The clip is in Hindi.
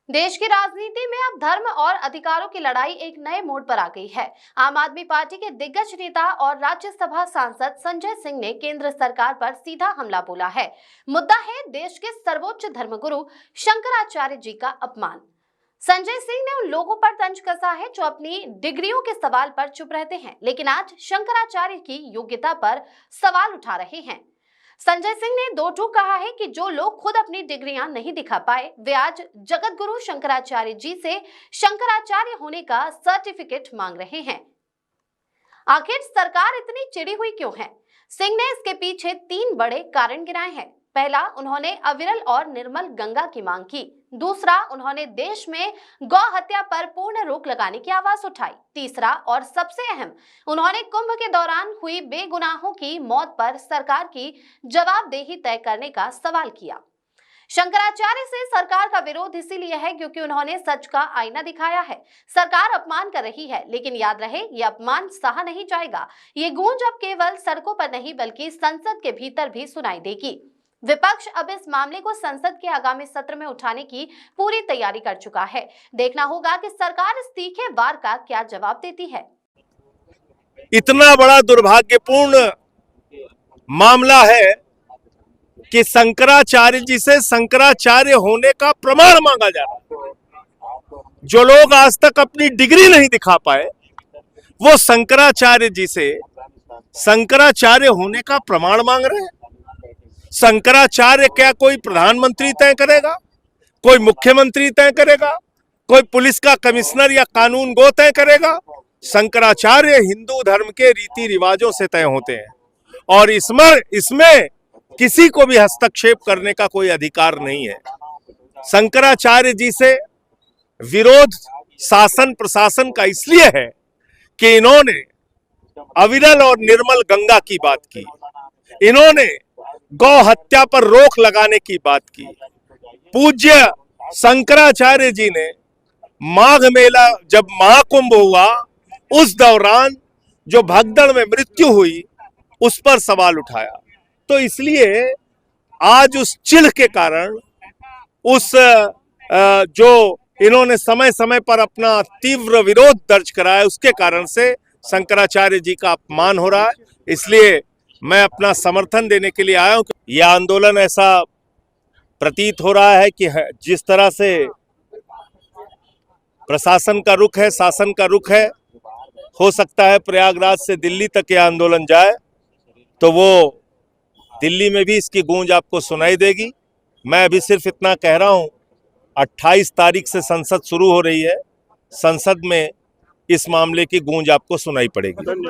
देश की राजनीति में अब धर्म और अधिकारों की लड़ाई एक नए मोड़ पर आ गई है। आम आदमी पार्टी के दिग्गज नेता और राज्यसभा सांसद संजय सिंह ने केंद्र सरकार पर सीधा हमला बोला है। मुद्दा है देश के सर्वोच्च धर्मगुरु शंकराचार्य जी का अपमान। संजय सिंह ने उन लोगों पर तंज कसा है जो अपनी डिग्रियों के सवाल पर चुप रहते हैं, लेकिन आज शंकराचार्य की योग्यता पर सवाल उठा रहे हैं। संजय सिंह ने दो टूक कहा है कि जो लोग खुद अपनी डिग्रियां नहीं दिखा पाए, वे आज जगत गुरु शंकराचार्य जी से शंकराचार्य होने का सर्टिफिकेट मांग रहे हैं। आखिर सरकार इतनी चिड़ी हुई क्यों है? सिंह ने इसके पीछे 3 बड़े कारण गिनाए हैं। पहला, उन्होंने अविरल और निर्मल गंगा की मांग की। दूसरा, उन्होंने देश में गौ हत्या पर पूर्ण रोक लगाने की आवाज उठाई। तीसरा और सबसे अहम, उन्होंने कुंभ के दौरान हुई बेगुनाहों की मौत पर सरकार की जवाबदेही तय करने का सवाल किया। शंकराचार्य से सरकार का विरोध इसीलिए है क्योंकि उन्होंने सच का आईना दिखाया है। सरकार अपमान कर रही है, लेकिन याद रहे, यह अपमान सहा नहीं जाएगा। ये गूंज अब केवल सड़कों पर नहीं बल्कि संसद के भीतर भी सुनाई देगी। विपक्ष अब इस मामले को संसद के आगामी सत्र में उठाने की पूरी तैयारी कर चुका है। देखना होगा कि सरकार इस तीखे वार का क्या जवाब देती है। इतना बड़ा दुर्भाग्यपूर्ण मामला है कि शंकराचार्य जी से शंकराचार्य होने का प्रमाण मांगा जा रहा है। जो लोग आज तक अपनी डिग्री नहीं दिखा पाए, वो शंकराचार्य जी से शंकराचार्य होने का प्रमाण मांग रहे हैं। शंकराचार्य क्या कोई प्रधानमंत्री तय करेगा, कोई मुख्यमंत्री तय करेगा, कोई पुलिस का कमिश्नर या कानून गो तय करेगा? शंकराचार्य हिंदू धर्म के रीति रिवाजों से तय होते हैं और इसमें किसी को भी हस्तक्षेप करने का कोई अधिकार नहीं है। शंकराचार्य जी से विरोध शासन प्रशासन का इसलिए है कि इन्होंने अविरल और निर्मल गंगा की बात की, इन्होंने गौ हत्या पर रोक लगाने की बात की। पूज्य शंकराचार्य जी ने माघ मेला जब महाकुंभ हुआ, उस दौरान जो भगदड़ में मृत्यु हुई, उस पर सवाल उठाया। तो इसलिए आज उस चिढ़ के कारण, उस जो इन्होंने समय समय पर अपना तीव्र विरोध दर्ज कराया, उसके कारण से शंकराचार्य जी का अपमान हो रहा है। इसलिए मैं अपना समर्थन देने के लिए आया हूं। यह आंदोलन ऐसा प्रतीत हो रहा है कि जिस तरह से प्रशासन का रुख है, शासन का रुख है, हो सकता है प्रयागराज से दिल्ली तक यह आंदोलन जाए तो वो दिल्ली में भी इसकी गूंज आपको सुनाई देगी। मैं अभी सिर्फ इतना कह रहा हूं, 28 तारीख से संसद शुरू हो रही है। संसद में इस मामले की गूंज आपको सुनाई पड़ेगी।